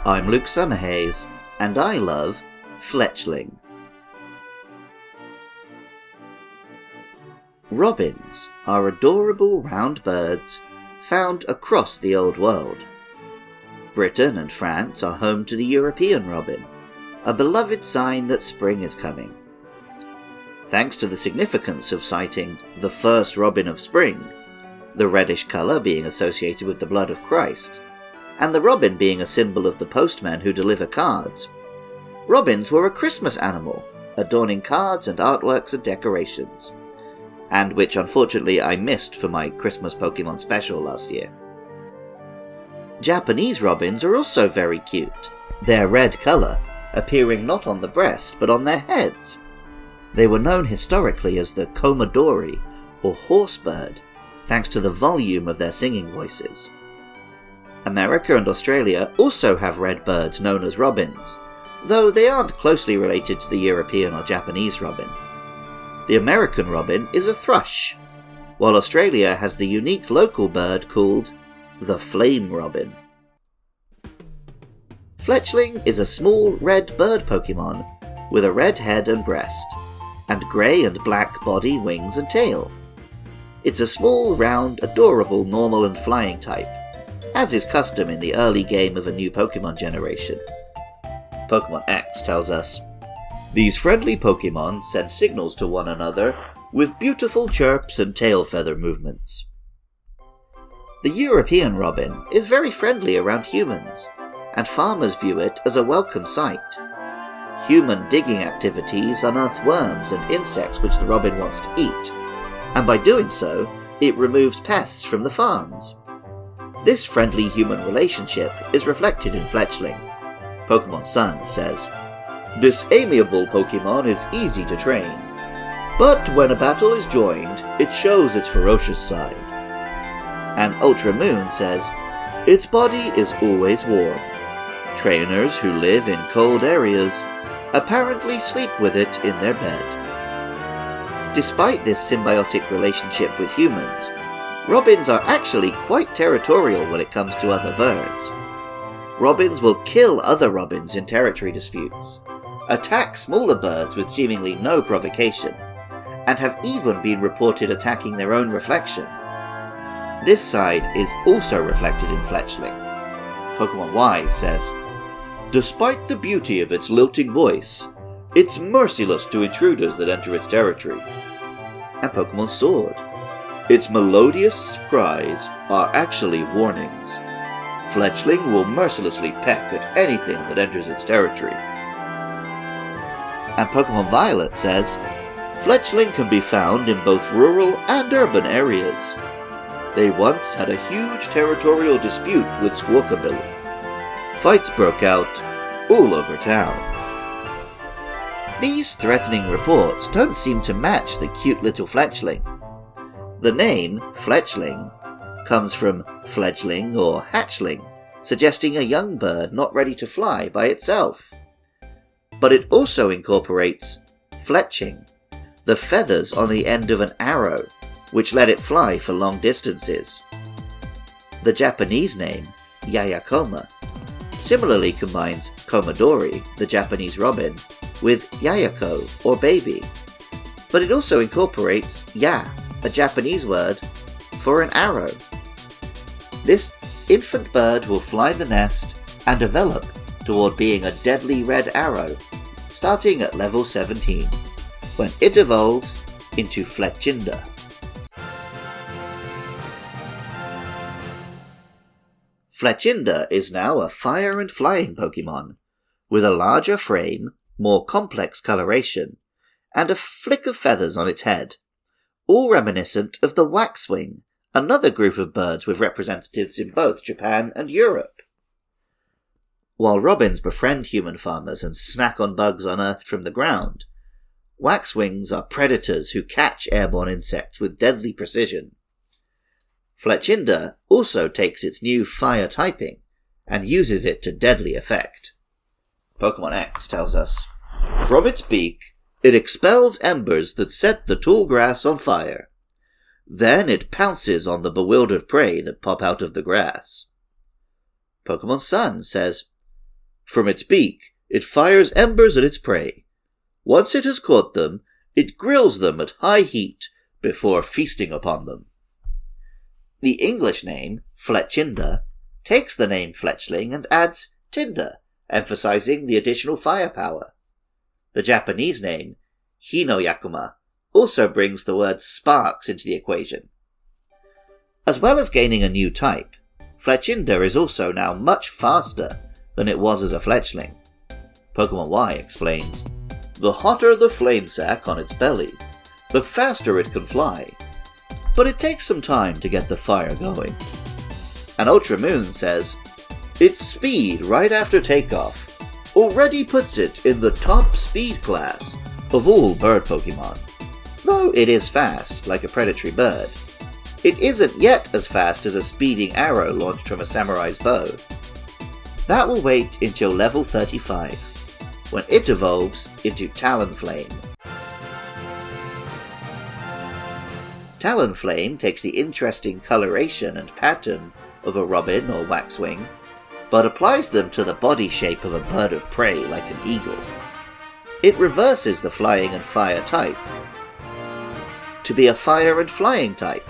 I'm Luke Summerhays, and I love Fletchling. Robins are adorable round birds found across the old world. Britain and France are home to the European robin, a beloved sign that spring is coming. Thanks to the significance of sighting the first robin of spring, the reddish colour being associated with the blood of Christ, and the robin being a symbol of the postmen who deliver cards, robins were a Christmas animal, adorning cards and artworks and decorations, and which unfortunately I missed for my Christmas Pokemon special last year. Japanese robins are also very cute, their red colour appearing not on the breast but on their heads. They were known historically as the Komodori, or horse bird, thanks to the volume of their singing voices. America and Australia also have red birds known as robins, though they aren't closely related to the European or Japanese robin. The American robin is a thrush, while Australia has the unique local bird called the flame robin. Fletchling is a small red bird Pokemon with a red head and breast, and grey and black body, wings and tail. It's a small, round, adorable normal and flying type, as is custom in the early game of a new Pokemon generation. Pokemon X tells us, "These friendly Pokemon send signals to one another with beautiful chirps and tail feather movements." The European robin is very friendly around humans, and farmers view it as a welcome sight. Human digging activities unearth worms and insects which the robin wants to eat, and by doing so, it removes pests from the farms. This friendly human relationship is reflected in Fletchling. Pokemon Sun says, "This amiable Pokemon is easy to train, but when a battle is joined, it shows its ferocious side." And Ultra Moon says, "Its body is always warm. Trainers who live in cold areas apparently sleep with it in their bed." Despite this symbiotic relationship with humans, robins are actually quite territorial when it comes to other birds. Robins will kill other robins in territory disputes, attack smaller birds with seemingly no provocation, and have even been reported attacking their own reflection. This side is also reflected in Fletchling. Pokemon Y says, "Despite the beauty of its lilting voice, it's merciless to intruders that enter its territory." And Pokemon Sword, "Its melodious cries are actually warnings. Fletchling will mercilessly peck at anything that enters its territory." And Pokemon Violet says, "Fletchling can be found in both rural and urban areas. They once had a huge territorial dispute with Squawkabilly. Fights broke out all over town." These threatening reports don't seem to match the cute little Fletchling. The name, Fletchling, comes from fledgling or hatchling, suggesting a young bird not ready to fly by itself. But it also incorporates fletching, the feathers on the end of an arrow, which let it fly for long distances. The Japanese name, Yayakoma, similarly combines Komodori, the Japanese robin, with Yayako, or baby, but it also incorporates Ya, a Japanese word for an arrow. This infant bird will fly the nest and develop toward being a deadly red arrow, starting at level 17, when it evolves into Fletchinder. Fletchinder is now a fire and flying Pokemon, with a larger frame, more complex coloration, and a flick of feathers on its head, all reminiscent of the waxwing, another group of birds with representatives in both Japan and Europe. While robins befriend human farmers and snack on bugs unearthed from the ground, waxwings are predators who catch airborne insects with deadly precision. Fletchinder also takes its new fire typing and uses it to deadly effect. Pokemon X tells us, "From its beak, it expels embers that set the tall grass on fire. Then it pounces on the bewildered prey that pop out of the grass." Pokemon Sun says, From its beak, it fires embers at its prey. Once it has caught them, it grills them at high heat before feasting upon them. The English name, Fletchinder, takes the name Fletchling and adds tinder, emphasizing the additional firepower. The Japanese name, Hinoyakuma, also brings the word sparks into the equation. As well as gaining a new type, Fletchinder is also now much faster than it was as a Fletchling. Pokemon Y explains, "The hotter the flame sac on its belly, the faster it can fly, but it takes some time to get the fire going." And Ultra Moon says, "Its speed right after takeoff already puts it in the top speed class of all bird Pokemon. Though it is fast, like a predatory bird, it isn't yet as fast as a speeding arrow launched from a samurai's bow. That will wait until level 35, when it evolves into Talonflame." Talonflame takes the interesting coloration and pattern of a robin or waxwing, but applies them to the body shape of a bird of prey like an eagle. It reverses the flying and fire type to be a fire and flying type,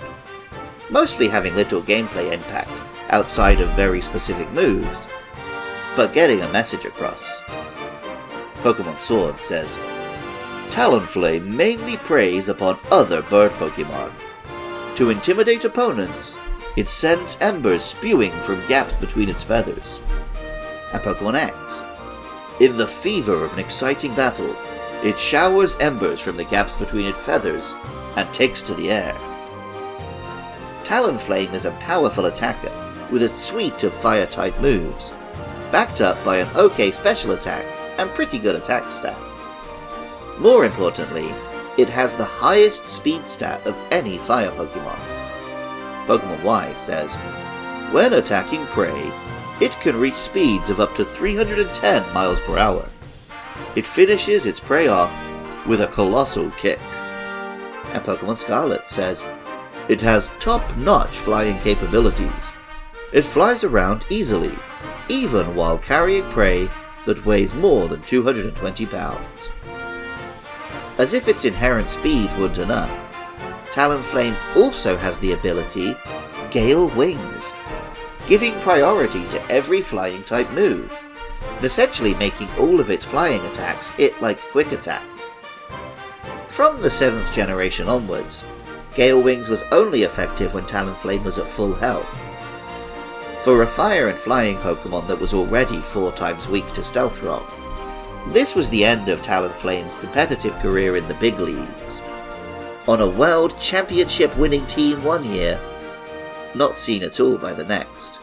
mostly having little gameplay impact outside of very specific moves, but getting a message across. Pokemon Sword says, "Talonflame mainly preys upon other bird Pokemon. To intimidate opponents, it sends embers spewing from gaps between its feathers." And Pokemon X, "In the fever of an exciting battle, it showers embers from the gaps between its feathers and takes to the air." Talonflame is a powerful attacker with a suite of fire-type moves, backed up by an OK special attack and pretty good attack stat. More importantly, it has the highest speed stat of any fire Pokemon. Pokemon Y says, "When attacking prey, it can reach speeds of up to 310 miles per hour. It finishes its prey off with a colossal kick." And Pokemon Scarlet says, "It has top-notch flying capabilities. It flies around easily, even while carrying prey that weighs more than 220 pounds. As if its inherent speed weren't enough, Talonflame also has the ability Gale Wings, giving priority to every flying type move, and essentially making all of its flying attacks hit like Quick Attack. From the 7th generation onwards, Gale Wings was only effective when Talonflame was at full health. For a fire and flying Pokemon that was already 4 times weak to Stealth Rock, this was the end of Talonflame's competitive career in the big leagues. On a World Championship winning team one year, not seen at all by the next.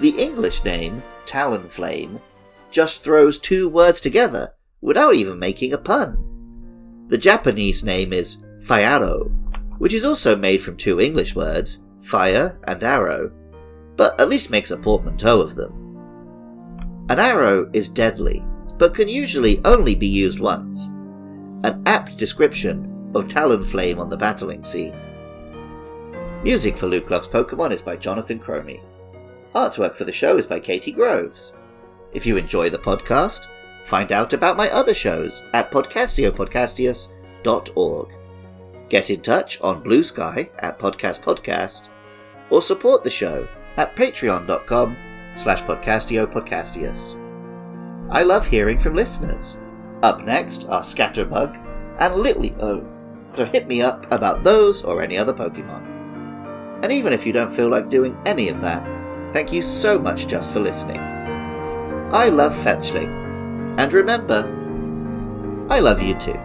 The English name, Talonflame, just throws 2 words together without even making a pun. The Japanese name is Fayaro, which is also made from 2 English words, fire and arrow, but at least makes a portmanteau of them. An arrow is deadly, but can usually only be used once. An apt description of Talonflame on the battling scene. Music for Luke Loves Pokemon is by Jonathan Cromie. Artwork for the show is by Katie Groves. If you enjoy the podcast, find out about my other shows at podcastiopodcastius.org. Get in touch on Blue Sky at podcastpodcast, or support the show at patreon.com/podcastiopodcastius. I love hearing from listeners. Up next are Scatterbug and Litleo to hit me up about those or any other Pokemon. And even if you don't feel like doing any of that, thank you so much just for listening. I love Fletchling, and remember, I love you too.